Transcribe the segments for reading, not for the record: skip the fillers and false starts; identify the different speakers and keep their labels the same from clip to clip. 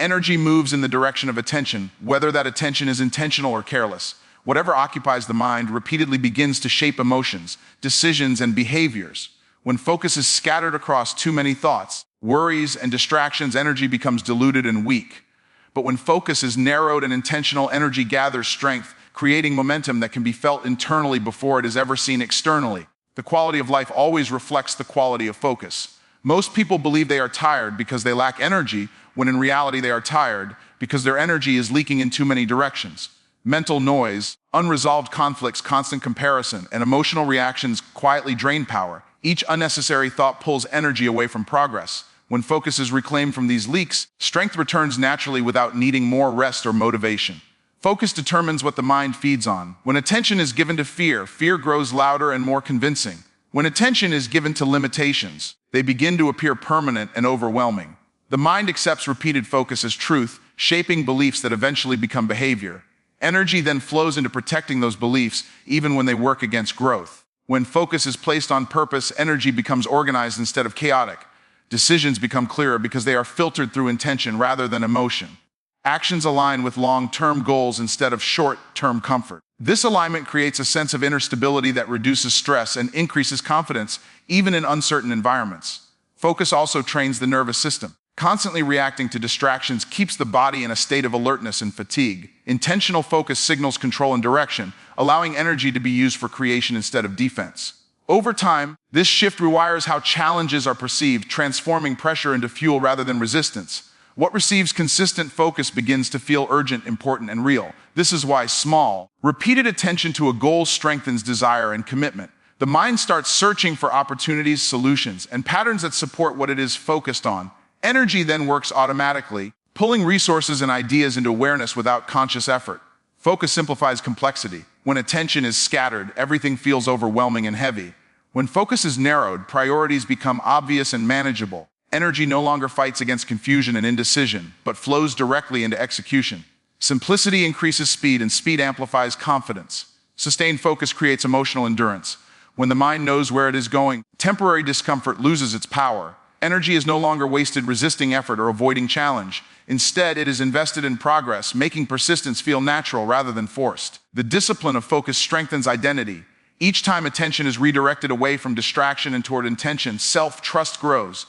Speaker 1: Energy moves in the direction of attention, whether that attention is intentional or careless. Whatever occupies the mind repeatedly begins to shape emotions, decisions, and behaviors. When focus is scattered across too many thoughts, worries, and distractions, energy becomes diluted and weak. But when focus is narrowed and intentional, energy gathers strength, creating momentum that can be felt internally before it is ever seen externally. The quality of life always reflects the quality of focus. Most people believe they are tired because they lack energy, when in reality they are tired because their energy is leaking in too many directions. Mental noise, unresolved conflicts, constant comparison, and emotional reactions quietly drain power. Each unnecessary thought pulls energy away from progress. When focus is reclaimed from these leaks, strength returns naturally without needing more rest or motivation. Focus determines what the mind feeds on. When attention is given to fear, fear grows louder and more convincing. When attention is given to limitations, they begin to appear permanent and overwhelming. The mind accepts repeated focus as truth, shaping beliefs that eventually become behavior. Energy then flows into protecting those beliefs, even when they work against growth. When focus is placed on purpose, energy becomes organized instead of chaotic. Decisions become clearer because they are filtered through intention rather than emotion. Actions align with long-term goals instead of short-term comfort. This alignment creates a sense of inner stability that reduces stress and increases confidence, even in uncertain environments. Focus also trains the nervous system. Constantly reacting to distractions keeps the body in a state of alertness and fatigue. Intentional focus signals control and direction, allowing energy to be used for creation instead of defense. Over time, this shift rewires how challenges are perceived, transforming pressure into fuel rather than resistance. What receives consistent focus begins to feel urgent, important, and real. This is why small, repeated attention to a goal strengthens desire and commitment. The mind starts searching for opportunities, solutions, and patterns that support what it is focused on. Energy then works automatically, pulling resources and ideas into awareness without conscious effort. Focus simplifies complexity. When attention is scattered, everything feels overwhelming and heavy. When focus is narrowed, priorities become obvious and manageable. Energy no longer fights against confusion and indecision, but flows directly into execution. Simplicity increases speed, and speed amplifies confidence. Sustained focus creates emotional endurance. When the mind knows where it is going, temporary discomfort loses its power. Energy is no longer wasted resisting effort or avoiding challenge. Instead, it is invested in progress, making persistence feel natural rather than forced. The discipline of focus strengthens identity. Each time attention is redirected away from distraction and toward intention, self-trust grows.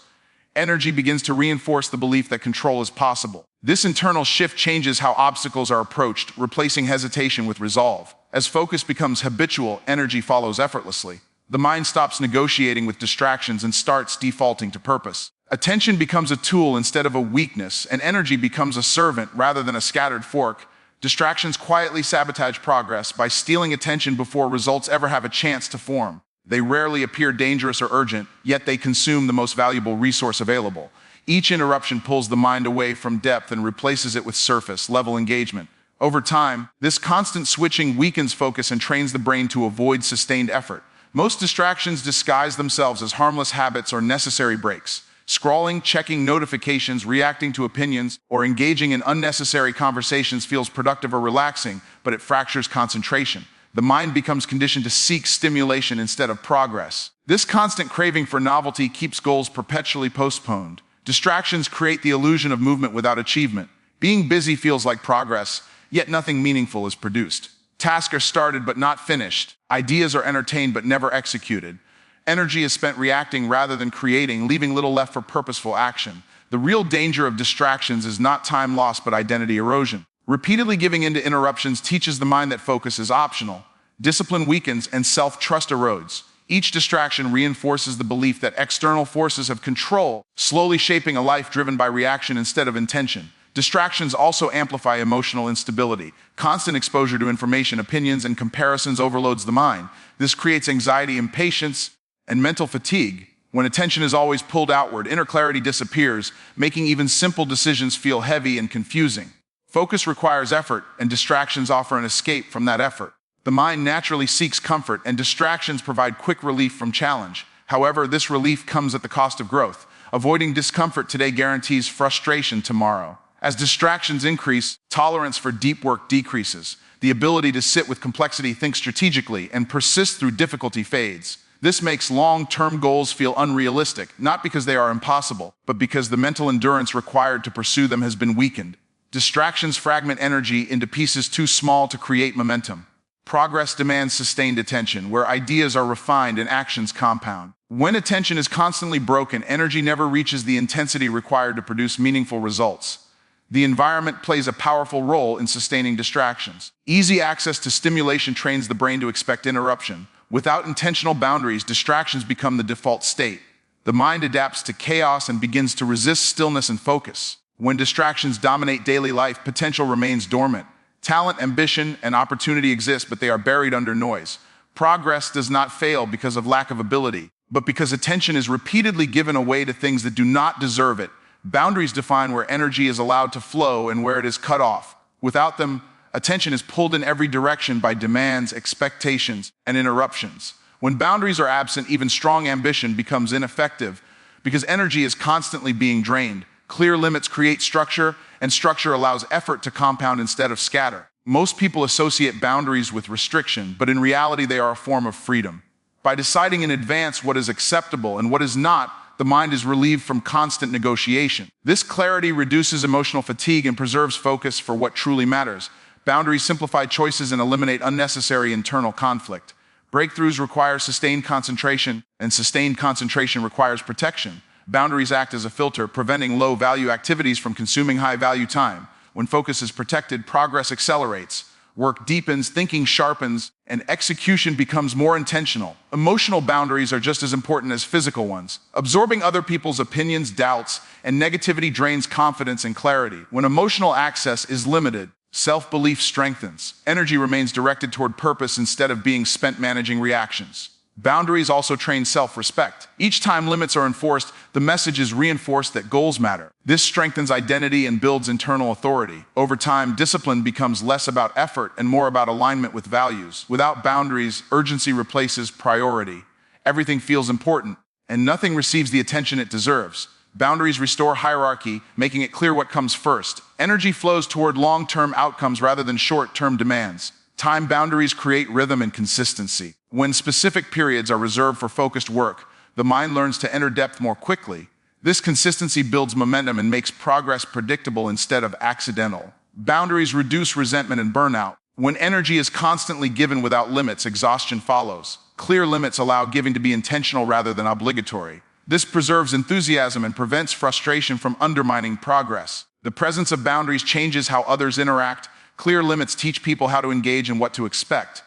Speaker 1: Energy begins to reinforce the belief that control is possible. This internal shift changes how obstacles are approached, replacing hesitation with resolve. As focus becomes habitual, energy follows effortlessly. The mind stops negotiating with distractions and starts defaulting to purpose. Attention becomes a tool instead of a weakness, and energy becomes a servant rather than a scattered fork. Distractions quietly sabotage progress by stealing attention before results ever have a chance to form. They rarely appear dangerous or urgent, yet they consume the most valuable resource available. Each interruption pulls the mind away from depth and replaces it with surface-level engagement. Over time, this constant switching weakens focus and trains the brain to avoid sustained effort. Most distractions disguise themselves as harmless habits or necessary breaks. Scrolling, checking notifications, reacting to opinions, or engaging in unnecessary conversations feels productive or relaxing, but it fractures concentration. The mind becomes conditioned to seek stimulation instead of progress. This constant craving for novelty keeps goals perpetually postponed. Distractions create the illusion of movement without achievement. Being busy feels like progress, yet nothing meaningful is produced. Tasks are started but not finished. Ideas are entertained but never executed. Energy is spent reacting rather than creating, leaving little left for purposeful action. The real danger of distractions is not time lost but identity erosion. Repeatedly giving in to interruptions teaches the mind that focus is optional. Discipline weakens and self-trust erodes. Each distraction reinforces the belief that external forces have control, slowly shaping a life driven by reaction instead of intention. Distractions also amplify emotional instability. Constant exposure to information, opinions, and comparisons overloads the mind. This creates anxiety, impatience, and mental fatigue. When attention is always pulled outward, inner clarity disappears, making even simple decisions feel heavy and confusing. Focus requires effort, and distractions offer an escape from that effort. The mind naturally seeks comfort, and distractions provide quick relief from challenge. However, this relief comes at the cost of growth. Avoiding discomfort today guarantees frustration tomorrow. As distractions increase, tolerance for deep work decreases. The ability to sit with complexity, think strategically, and persist through difficulty fades. This makes long-term goals feel unrealistic, not because they are impossible, but because the mental endurance required to pursue them has been weakened. Distractions fragment energy into pieces too small to create momentum. Progress demands sustained attention, where ideas are refined and actions compound. When attention is constantly broken, energy never reaches the intensity required to produce meaningful results. The environment plays a powerful role in sustaining distractions. Easy access to stimulation trains the brain to expect interruption. Without intentional boundaries, distractions become the default state. The mind adapts to chaos and begins to resist stillness and focus. When distractions dominate daily life, potential remains dormant. Talent, ambition, and opportunity exist, but they are buried under noise. Progress does not fail because of lack of ability, but because attention is repeatedly given away to things that do not deserve it. Boundaries define where energy is allowed to flow and where it is cut off. Without them, attention is pulled in every direction by demands, expectations, and interruptions. When boundaries are absent, even strong ambition becomes ineffective because energy is constantly being drained. Clear limits create structure, and structure allows effort to compound instead of scatter. Most people associate boundaries with restriction, but in reality they are a form of freedom. By deciding in advance what is acceptable and what is not, the mind is relieved from constant negotiation. This clarity reduces emotional fatigue and preserves focus for what truly matters. Boundaries simplify choices and eliminate unnecessary internal conflict. Breakthroughs require sustained concentration, and sustained concentration requires protection. Boundaries act as a filter, preventing low-value activities from consuming high-value time. When focus is protected, progress accelerates, work deepens, thinking sharpens, and execution becomes more intentional. Emotional boundaries are just as important as physical ones. Absorbing other people's opinions, doubts, and negativity drains confidence and clarity. When emotional access is limited, self-belief strengthens. Energy remains directed toward purpose instead of being spent managing reactions. Boundaries also train self-respect. Each time limits are enforced, the message is reinforced that goals matter. This strengthens identity and builds internal authority. Over time, discipline becomes less about effort and more about alignment with values. Without boundaries, urgency replaces priority. Everything feels important, and nothing receives the attention it deserves. Boundaries restore hierarchy, making it clear what comes first. Energy flows toward long-term outcomes rather than short-term demands. Time boundaries create rhythm and consistency. When specific periods are reserved for focused work, the mind learns to enter depth more quickly. This consistency builds momentum and makes progress predictable instead of accidental. Boundaries reduce resentment and burnout. When energy is constantly given without limits, exhaustion follows. Clear limits allow giving to be intentional rather than obligatory. This preserves enthusiasm and prevents frustration from undermining progress. The presence of boundaries changes how others interact. Clear limits teach people how to engage and what to expect.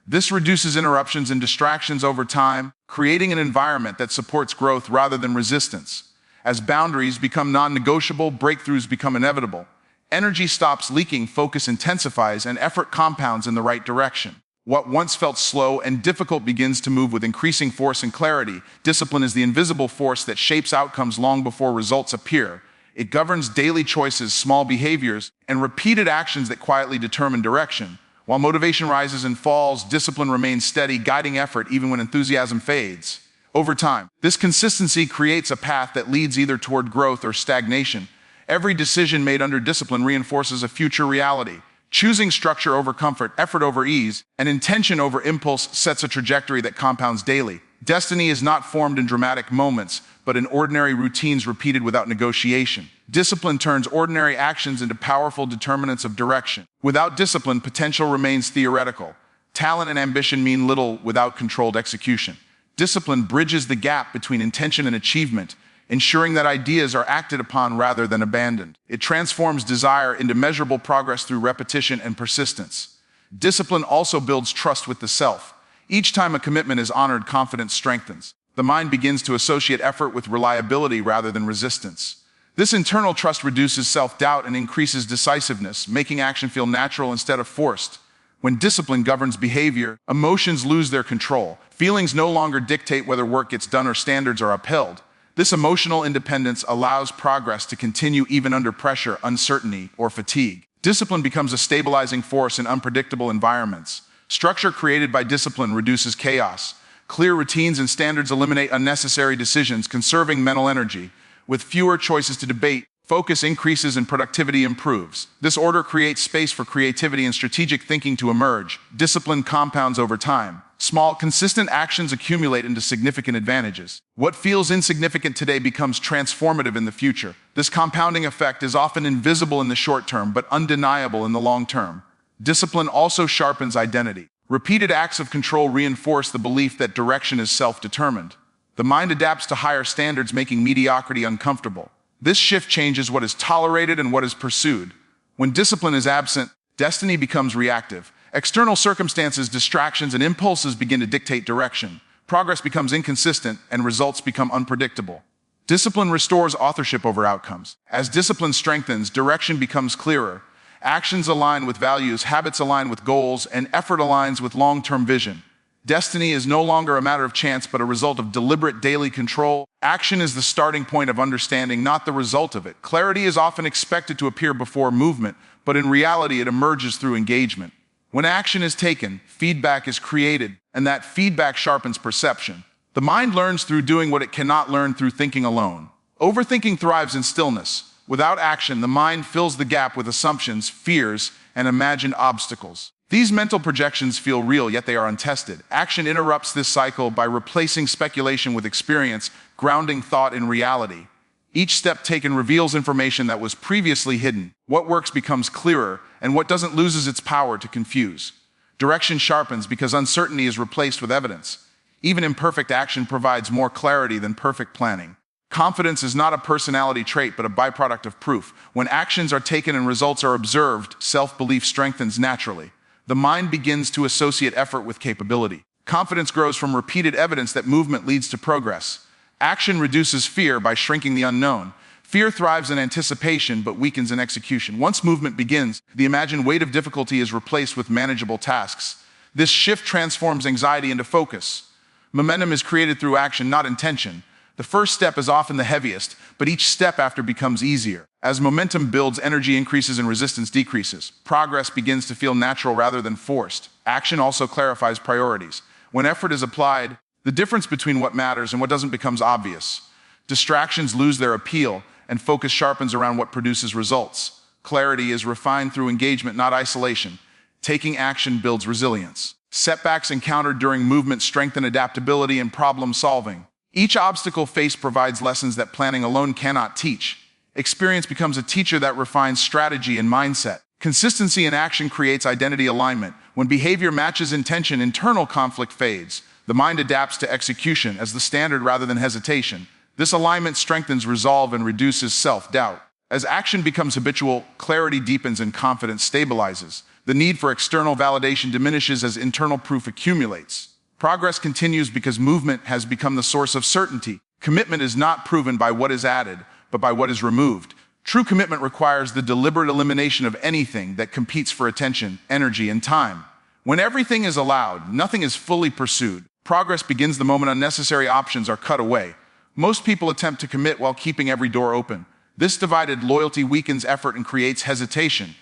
Speaker 1: This reduces interruptions and distractions over time, creating an environment that supports growth rather than resistance. As boundaries become non-negotiable, breakthroughs become inevitable. Energy stops leaking, focus intensifies, and effort compounds in the right direction. What once felt slow and difficult begins to move with increasing force and clarity. Discipline is the invisible force that shapes outcomes long before results appear. It governs daily choices, small behaviors, and repeated actions that quietly determine direction. While motivation rises and falls, discipline remains steady, guiding effort even when enthusiasm fades. Over time, this consistency creates a path that leads either toward growth or stagnation. Every decision made under discipline reinforces a future reality. Choosing structure over comfort, effort over ease, and intention over impulse sets a trajectory that compounds daily. Destiny is not formed in dramatic moments, but in ordinary routines repeated without negotiation. Discipline turns ordinary actions into powerful determinants of direction. Without discipline, potential remains theoretical. Talent and ambition mean little without controlled execution. Discipline bridges the gap between intention and achievement, ensuring that ideas are acted upon rather than abandoned. It transforms desire into measurable progress through repetition and persistence. Discipline also builds trust with the self. Each time a commitment is honored, confidence strengthens. The mind begins to associate effort with reliability rather than resistance. This internal trust reduces self-doubt and increases decisiveness, making action feel natural instead of forced. When discipline governs behavior, emotions lose their control. Feelings no longer dictate whether work gets done or standards are upheld. This emotional independence allows progress to continue even under pressure, uncertainty, or fatigue. Discipline becomes a stabilizing force in unpredictable environments. Structure created by discipline reduces chaos. Clear routines and standards eliminate unnecessary decisions, conserving mental energy. With fewer choices to debate, focus increases and productivity improves. This order creates space for creativity and strategic thinking to emerge. Discipline compounds over time. Small, consistent actions accumulate into significant advantages. What feels insignificant today becomes transformative in the future. This compounding effect is often invisible in the short term, but undeniable in the long term. Discipline also sharpens identity. Repeated acts of control reinforce the belief that direction is self-determined. The mind adapts to higher standards, making mediocrity uncomfortable. This shift changes what is tolerated and what is pursued. When discipline is absent, destiny becomes reactive. External circumstances, distractions, and impulses begin to dictate direction. Progress becomes inconsistent, and results become unpredictable. Discipline restores authorship over outcomes. As discipline strengthens, direction becomes clearer. Actions align with values, habits align with goals, and effort aligns with long-term vision. Destiny is no longer a matter of chance, but a result of deliberate daily control. Action is the starting point of understanding, not the result of it. Clarity is often expected to appear before movement, but in reality, it emerges through engagement. When action is taken, feedback is created, and that feedback sharpens perception. The mind learns through doing what it cannot learn through thinking alone. Overthinking thrives in stillness. Without action, the mind fills the gap with assumptions, fears, and imagined obstacles. These mental projections feel real, yet they are untested. Action interrupts this cycle by replacing speculation with experience, grounding thought in reality. Each step taken reveals information that was previously hidden. What works becomes clearer, and what doesn't loses its power to confuse. Direction sharpens because uncertainty is replaced with evidence. Even imperfect action provides more clarity than perfect planning. Confidence is not a personality trait, but a byproduct of proof. When actions are taken and results are observed, self-belief strengthens naturally. The mind begins to associate effort with capability. Confidence grows from repeated evidence that movement leads to progress. Action reduces fear by shrinking the unknown. Fear thrives in anticipation but weakens in execution. Once movement begins, the imagined weight of difficulty is replaced with manageable tasks. This shift transforms anxiety into focus. Momentum is created through action, not intention. The first step is often the heaviest, but each step after becomes easier. As momentum builds, energy increases and resistance decreases. Progress begins to feel natural rather than forced. Action also clarifies priorities. When effort is applied, the difference between what matters and what doesn't becomes obvious. Distractions lose their appeal, and focus sharpens around what produces results. Clarity is refined through engagement, not isolation. Taking action builds resilience. Setbacks encountered during movement strengthen adaptability and problem solving. Each obstacle faced provides lessons that planning alone cannot teach. Experience becomes a teacher that refines strategy and mindset. Consistency in action creates identity alignment. When behavior matches intention, internal conflict fades. The mind adapts to execution as the standard rather than hesitation. This alignment strengthens resolve and reduces self-doubt. As action becomes habitual, clarity deepens and confidence stabilizes. The need for external validation diminishes as internal proof accumulates. Progress continues because movement has become the source of certainty. Commitment is not proven by what is added, but by what is removed. True commitment requires the deliberate elimination of anything that competes for attention, energy, and time. When everything is allowed, nothing is fully pursued. Progress begins the moment unnecessary options are cut away. Most people attempt to commit while keeping every door open. This divided loyalty weakens effort and creates hesitation.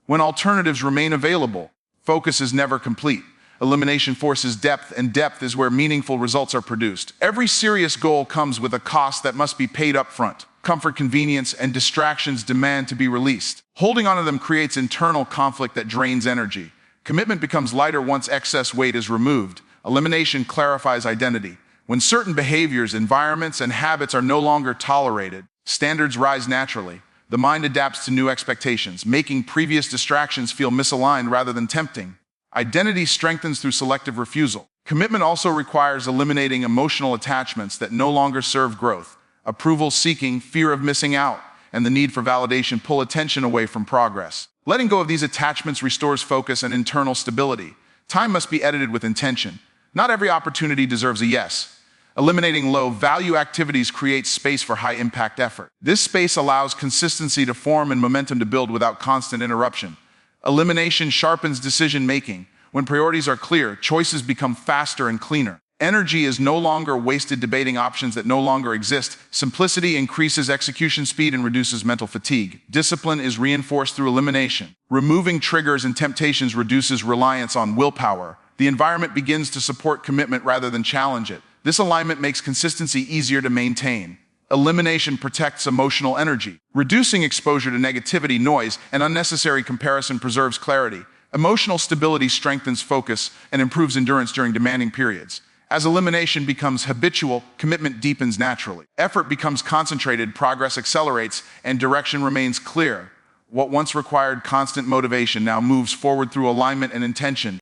Speaker 1: When alternatives remain available, focus is never complete. Elimination forces depth, and depth is where meaningful results are produced. Every serious goal comes with a cost that must be paid up front. Comfort, convenience, and distractions demand to be released. Holding onto them creates internal conflict that drains energy. Commitment becomes lighter once excess weight is removed. Elimination clarifies identity. When certain behaviors, environments, and habits are no longer tolerated, standards rise naturally. The mind adapts to new expectations, making previous distractions feel misaligned rather than tempting. Identity strengthens through selective refusal. Commitment also requires eliminating emotional attachments that no longer serve growth. Approval seeking, fear of missing out, and the need for validation pull attention away from progress. Letting go of these attachments restores focus and internal stability. Time must be edited with intention. Not every opportunity deserves a yes. Eliminating low-value activities creates space for high-impact effort. This space allows consistency to form and momentum to build without constant interruption. Elimination sharpens decision-making. When priorities are clear, choices become faster and cleaner. Energy is no longer wasted debating options that no longer exist. Simplicity increases execution speed and reduces mental fatigue. Discipline is reinforced through elimination. Removing triggers and temptations reduces reliance on willpower. The environment begins to support commitment rather than challenge it. This alignment makes consistency easier to maintain. Elimination protects emotional energy. Reducing exposure to negativity, noise, and unnecessary comparison preserves clarity. Emotional stability strengthens focus and improves endurance during demanding periods. As elimination becomes habitual, commitment deepens naturally. Effort becomes concentrated, progress accelerates, and direction remains clear. What once required constant motivation now moves forward through alignment and intention.